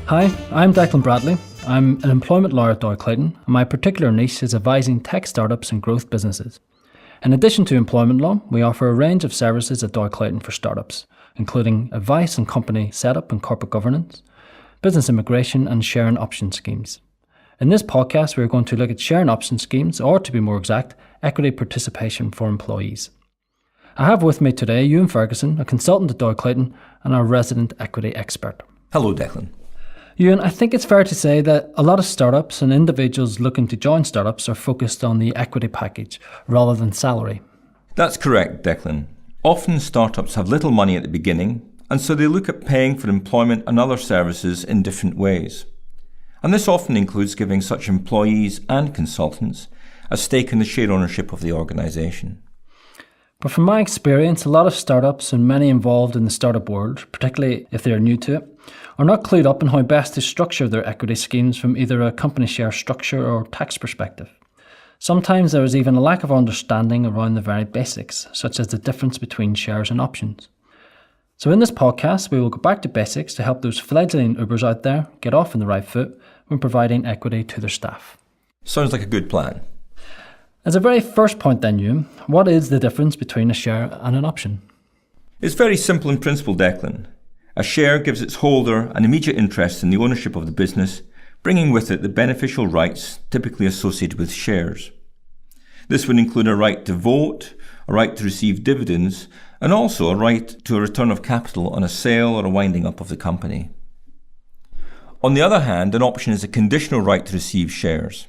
Hi, I'm Declan Bradley. I'm an employment lawyer at Doyle Clayton, and my particular niche is advising tech startups and growth businesses. In addition to employment law, we offer a range of services at Doyle Clayton for startups, including advice on company setup and corporate governance, business immigration and sharing option schemes. In this podcast, we're going to look at sharing option schemes, or to be more exact, equity participation for employees. I have with me today Euan Fergusson, a consultant at Doyle Clayton and our resident equity expert. Hello, Declan. Euan, I think it's fair to say that a lot of startups and individuals looking to join startups are focused on the equity package rather than salary. That's correct, Declan. Often startups have little money at the beginning, and so they look at paying for employment and other services in different ways. And this often includes giving such employees and consultants a stake in the share ownership of the organisation. But from my experience, a lot of startups and many involved in the startup world, particularly if they are new to it, are not clued up in how best to structure their equity schemes from either a company share structure or tax perspective. Sometimes there is even a lack of understanding around the very basics, such as the difference between shares and options. So in this podcast, we will go back to basics to help those fledgling Ubers out there get off on the right foot when providing equity to their staff. Sounds like a good plan. As a very first point then, Euan, what is the difference between a share and an option? It's very simple in principle, Declan. A share gives its holder an immediate interest in the ownership of the business, bringing with it the beneficial rights typically associated with shares. This would include a right to vote, a right to receive dividends, and also a right to a return of capital on a sale or a winding up of the company. On the other hand, an option is a conditional right to receive shares.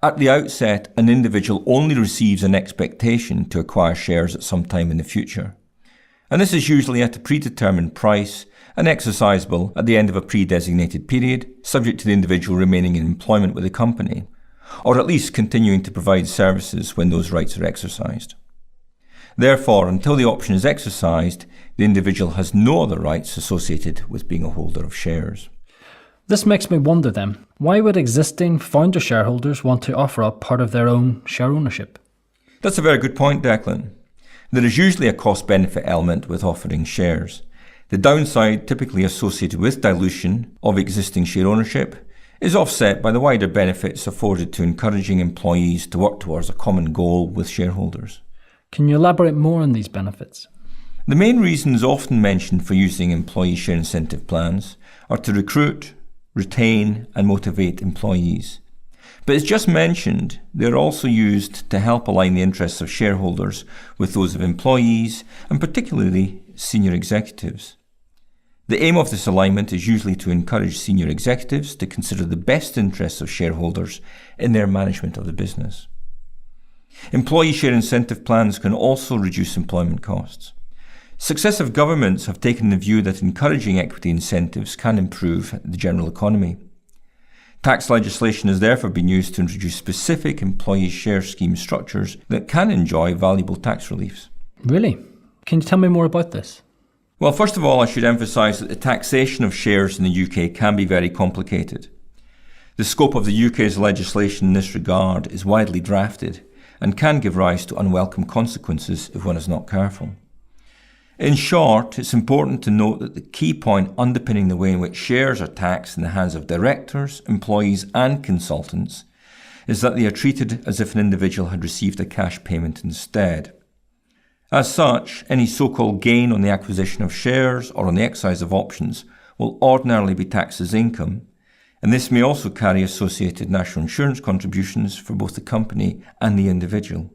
At the outset, an individual only receives an expectation to acquire shares at some time in the future. And this is usually at a predetermined price and exercisable at the end of a pre-designated period, subject to the individual remaining in employment with the company, or at least continuing to provide services when those rights are exercised. Therefore, until the option is exercised, the individual has no other rights associated with being a holder of shares. This makes me wonder then, why would existing founder shareholders want to offer up part of their own share ownership? That's a very good point, Declan. There is usually a cost-benefit element with offering shares. The downside, typically associated with dilution of existing share ownership, is offset by the wider benefits afforded to encouraging employees to work towards a common goal with shareholders. Can you elaborate more on these benefits? The main reasons often mentioned for using employee share incentive plans are to recruit, retain and motivate employees. But as just mentioned, they are also used to help align the interests of shareholders with those of employees and particularly senior executives. The aim of this alignment is usually to encourage senior executives to consider the best interests of shareholders in their management of the business. Employee share incentive plans can also reduce employment costs. Successive governments have taken the view that encouraging equity incentives can improve the general economy. Tax legislation has therefore been used to introduce specific employee share scheme structures that can enjoy valuable tax reliefs. Really? Can you tell me more about this? Well, first of all, I should emphasise that the taxation of shares in the UK can be very complicated. The scope of the UK's legislation in this regard is widely drafted and can give rise to unwelcome consequences if one is not careful. In short, it's important to note that the key point underpinning the way in which shares are taxed in the hands of directors, employees and consultants is that they are treated as if an individual had received a cash payment instead. As such, any so-called gain on the acquisition of shares or on the exercise of options will ordinarily be taxed as income, and this may also carry associated national insurance contributions for both the company and the individual.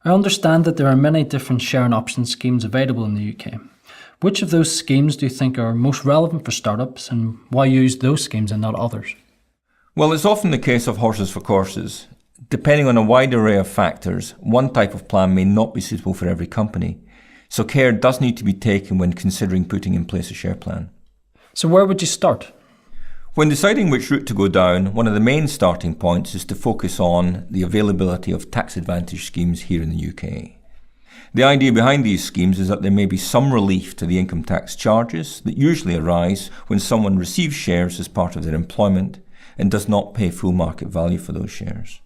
I understand that there are many different share and option schemes available in the UK. Which of those schemes do you think are most relevant for startups, and why use those schemes and not others? Well, it's often the case of horses for courses. Depending on a wide array of factors, one type of plan may not be suitable for every company, so care does need to be taken when considering putting in place a share plan. So where would you start? When deciding which route to go down, one of the main starting points is to focus on the availability of tax advantage schemes here in the UK. The idea behind these schemes is that there may be some relief to the income tax charges that usually arise when someone receives shares as part of their employment and does not pay full market value for those shares.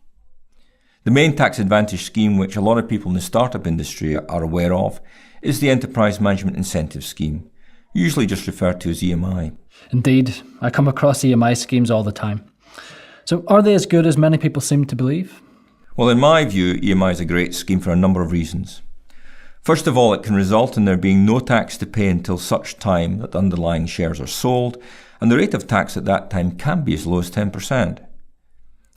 The main tax advantage scheme which a lot of people in the startup industry are aware of is the Enterprise Management Incentive Scheme, usually just referred to as EMI. Indeed, I come across EMI schemes all the time. So are they as good as many people seem to believe? Well, in my view, EMI is a great scheme for a number of reasons. First of all, it can result in there being no tax to pay until such time that the underlying shares are sold, and the rate of tax at that time can be as low as 10%.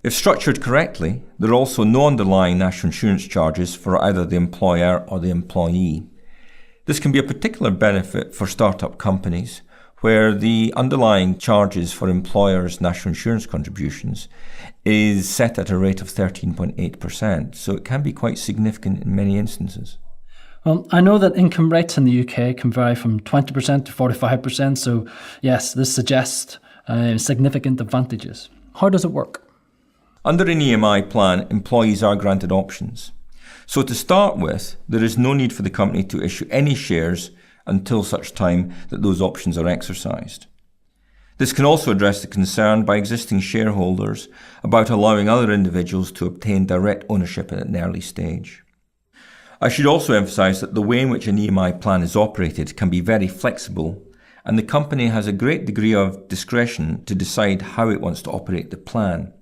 If structured correctly, there are also no underlying national insurance charges for either the employer or the employee. This can be a particular benefit for start-up companies, where the underlying charges for employers' national insurance contributions is set at a rate of 13.8%, so it can be quite significant in many instances. Well, I know that income rates in the UK can vary from 20% to 45%, so yes, this suggests significant advantages. How does it work? Under an EMI plan, employees are granted options. So to start with, there is no need for the company to issue any shares until such time that those options are exercised. This can also address the concern by existing shareholders about allowing other individuals to obtain direct ownership at an early stage. I should also emphasise that the way in which an EMI plan is operated can be very flexible, and the company has a great degree of discretion to decide how it wants to operate the plan.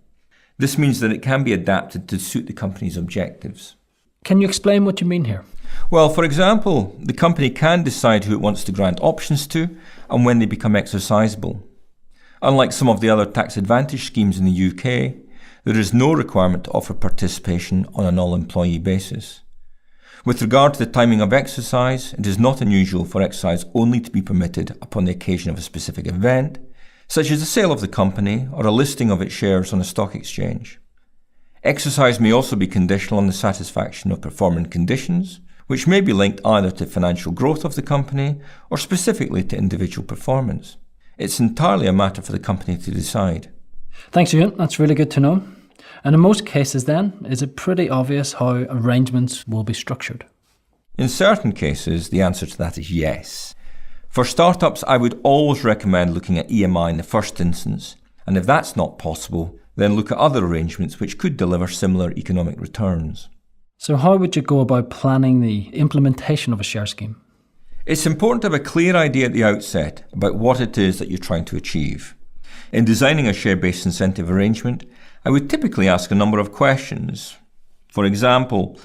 This means that it can be adapted to suit the company's objectives. Can you explain what you mean here? Well, for example, the company can decide who it wants to grant options to and when they become exercisable. Unlike some of the other tax advantage schemes in the UK, there is no requirement to offer participation on an all-employee basis. With regard to the timing of exercise, it is not unusual for exercise only to be permitted upon the occasion of a specific event, such as the sale of the company or a listing of its shares on a stock exchange. Exercise may also be conditional on the satisfaction of performance conditions, which may be linked either to financial growth of the company or specifically to individual performance. It's entirely a matter for the company to decide. Thanks, Euan. That's really good to know. And in most cases then, is it pretty obvious how arrangements will be structured? In certain cases, the answer to that is yes. For startups, I would always recommend looking at EMI in the first instance, and if that's not possible, then look at other arrangements which could deliver similar economic returns. So how would you go about planning the implementation of a share scheme? It's important to have a clear idea at the outset about what it is that you're trying to achieve. In designing a share-based incentive arrangement, I would typically ask a number of questions. For example,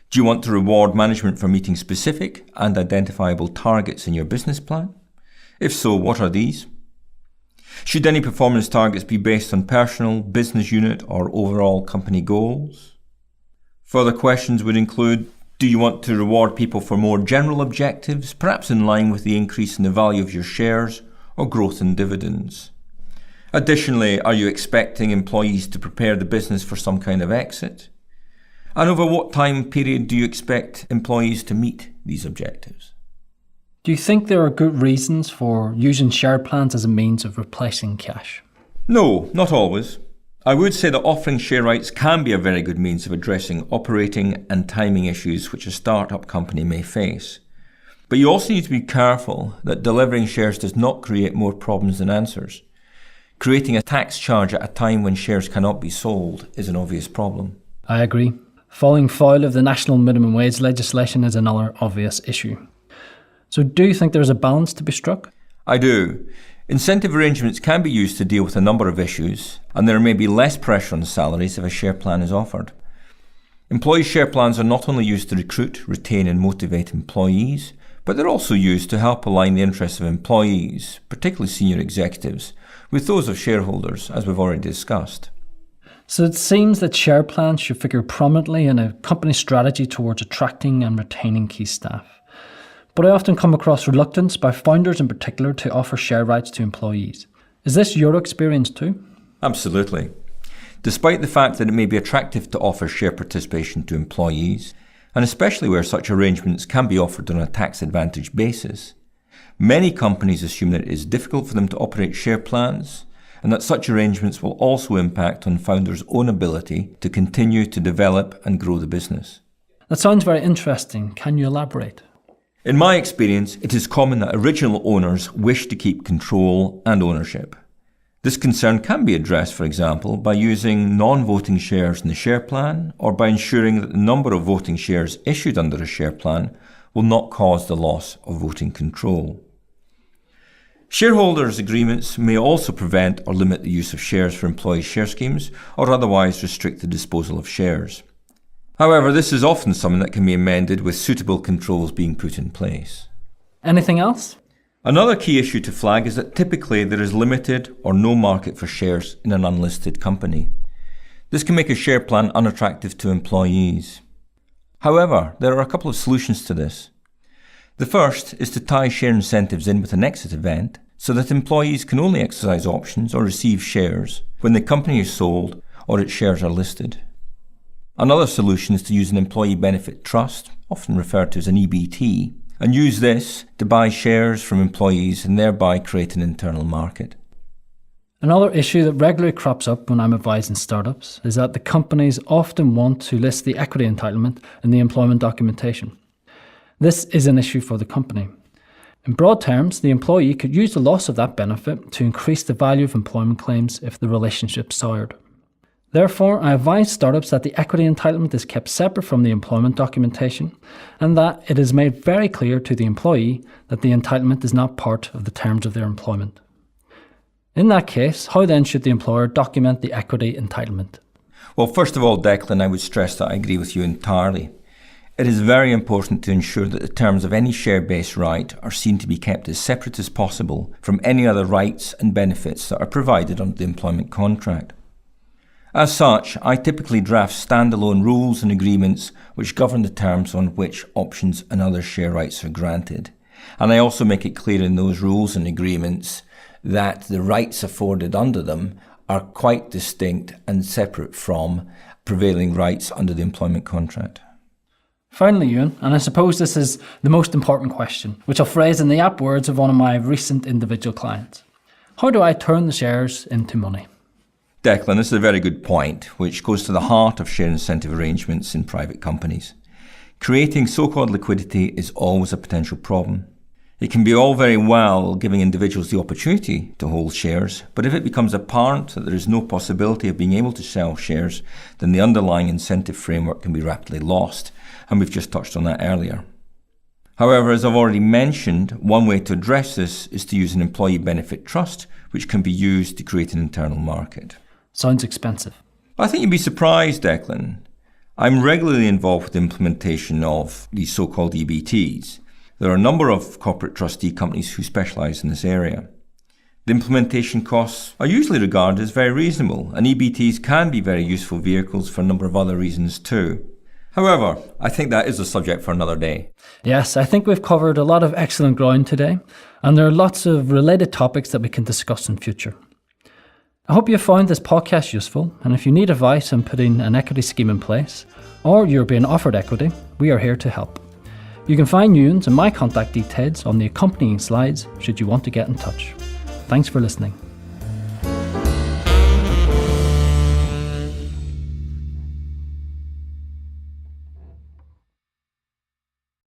do you want to reward management for meeting specific and identifiable targets in your business plan? If so, what are these? Should any performance targets be based on personal, business unit, or overall company goals? Further questions would include, do you want to reward people for more general objectives, perhaps in line with the increase in the value of your shares or growth in dividends? Additionally, are you expecting employees to prepare the business for some kind of exit? And over what time period do you expect employees to meet these objectives? Do you think there are good reasons for using share plans as a means of replacing cash? No, not always. I would say that offering share rights can be a very good means of addressing operating and timing issues which a startup company may face. But you also need to be careful that delivering shares does not create more problems than answers. Creating a tax charge at a time when shares cannot be sold is an obvious problem. I agree. Falling foul of the national minimum wage legislation is another obvious issue. So do you think there is a balance to be struck? I do. Incentive arrangements can be used to deal with a number of issues, and there may be less pressure on salaries if a share plan is offered. Employee share plans are not only used to recruit, retain and motivate employees, but they're also used to help align the interests of employees, particularly senior executives, with those of shareholders, as we've already discussed. So it seems that share plans should figure prominently in a company's strategy towards attracting and retaining key staff. But I often come across reluctance by founders in particular to offer share rights to employees. Is this your experience too? Absolutely. Despite the fact that it may be attractive to offer share participation to employees, and especially where such arrangements can be offered on a tax advantage basis, many companies assume that it is difficult for them to operate share plans, and that such arrangements will also impact on founders' own ability to continue to develop and grow the business. That sounds very interesting. Can you elaborate? In my experience, it is common that original owners wish to keep control and ownership. This concern can be addressed, for example, by using non-voting shares in the share plan, or by ensuring that the number of voting shares issued under a share plan will not cause the loss of voting control. Shareholders' agreements may also prevent or limit the use of shares for employee share schemes or otherwise restrict the disposal of shares. However, this is often something that can be amended with suitable controls being put in place. Anything else? Another key issue to flag is that typically there is limited or no market for shares in an unlisted company. This can make a share plan unattractive to employees. However, there are a couple of solutions to this. The first is to tie share incentives in with an exit event so that employees can only exercise options or receive shares when the company is sold or its shares are listed. Another solution is to use an employee benefit trust, often referred to as an EBT, and use this to buy shares from employees and thereby create an internal market. Another issue that regularly crops up when I'm advising startups is that the companies often want to list the equity entitlement in the employment documentation. This is an issue for the company. In broad terms, the employee could use the loss of that benefit to increase the value of employment claims if the relationship soured. Therefore, I advise startups that the equity entitlement is kept separate from the employment documentation and that it is made very clear to the employee that the entitlement is not part of the terms of their employment. In that case, how then should the employer document the equity entitlement? Well, first of all, Declan, I would stress that I agree with you entirely. It is very important to ensure that the terms of any share-based right are seen to be kept as separate as possible from any other rights and benefits that are provided under the employment contract. As such, I typically draft standalone rules and agreements which govern the terms on which options and other share rights are granted. And I also make it clear in those rules and agreements that the rights afforded under them are quite distinct and separate from prevailing rights under the employment contract. Finally, Euan, and I suppose this is the most important question, which I'll phrase in the apt words of one of my recent individual clients. How do I turn the shares into money? Declan, this is a very good point, which goes to the heart of share incentive arrangements in private companies. Creating so-called liquidity is always a potential problem. It can be all very well giving individuals the opportunity to hold shares, but if it becomes apparent that there is no possibility of being able to sell shares, then the underlying incentive framework can be rapidly lost, and we've just touched on that earlier. However, as I've already mentioned, one way to address this is to use an employee benefit trust, which can be used to create an internal market. Sounds expensive. I think you'd be surprised, Declan. I'm regularly involved with the implementation of these so-called EBTs. There are a number of corporate trustee companies who specialise in this area. The implementation costs are usually regarded as very reasonable, and EBTs can be very useful vehicles for a number of other reasons too. However, I think that is a subject for another day. Yes, I think we've covered a lot of excellent ground today, and there are lots of related topics that we can discuss in future. I hope you found this podcast useful, and if you need advice on putting an equity scheme in place, or you're being offered equity, we are here to help. You can find Euan's and my contact details on the accompanying slides should you want to get in touch. Thanks for listening.